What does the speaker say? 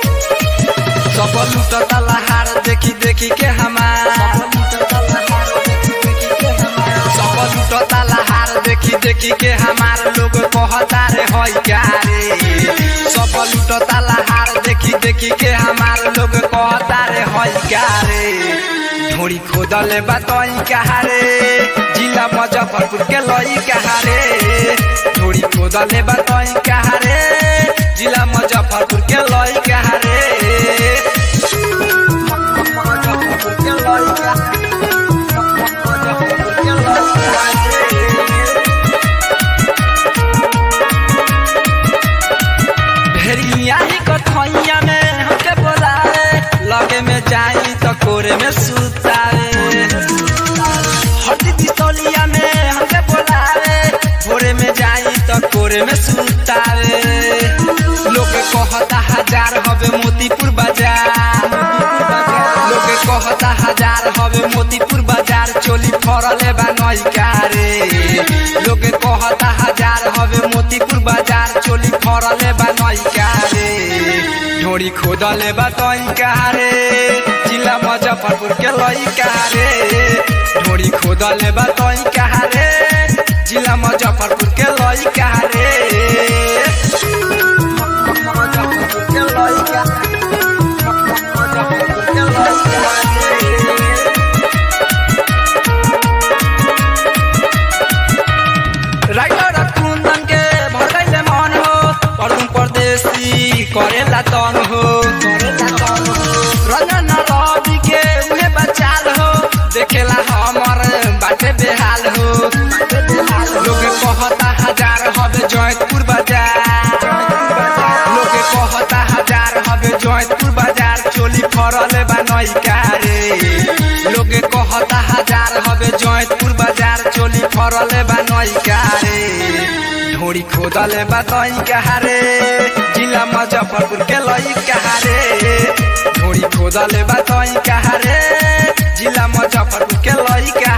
सब लूटता लहार देखी देखी के हमार, सब लूटता लहार देखी देखी के हमार लोग कहता रे हई का रे। सब लूटता लहार देखी देखी के हमार लोग कहता रे हई का रे। ढोरी खोदले बातई कहा रे, जिला मुजफ्फरपुर के लई कहा रे। ढोरी खोदले बातई कहा रे, जिला मुजफ्फरपुर के लई कहा रे। भेड़िया ही कठैया में हमके बोलावे, लगे में जाई तो कोरे में सुतावे। हड्डी दिसौलिया में हमके बोलावे, भोरे में जाई तो कोरे में सुतावे। लोग कहता हजार हवे मोतीपुर बाजार, लोग कहता हजार हवे मोतीपुर बाजार। चोली फरले बा नइका रे। लोग कहता हजार हवे मोतीपुर बाजार, चोली फरले बा नइका रे। ढोरी खोदले बा तइका रे, जिला मुजफ्फरपुर के लइका रे। ढोरी खोदले बा तइका रे, जिला मुजफ्फरपुर के लइका रे। राइटर कुंदन के भरले मन हो, परदुम परदेसी करेला तंग हो। रंजन रवि के उहे बचाल हो, देखेला हमर बाटे बेहाल हो। लोग कहता हजार हवे जयपुर बाजार, लोग कहता हजार हवे जयपुर बाजार। चोली फरले बा नइका रे। लोग कहता हजार हवे जयपुर बाजार, चोली फरले बा नइका रे। ढोरी खोदले बा तइका रे, जिला मुजफ्फरपुर के लइका रे। ढोरी खोदले बा तइका रे, जिला मुजफ्फरपुर के लइका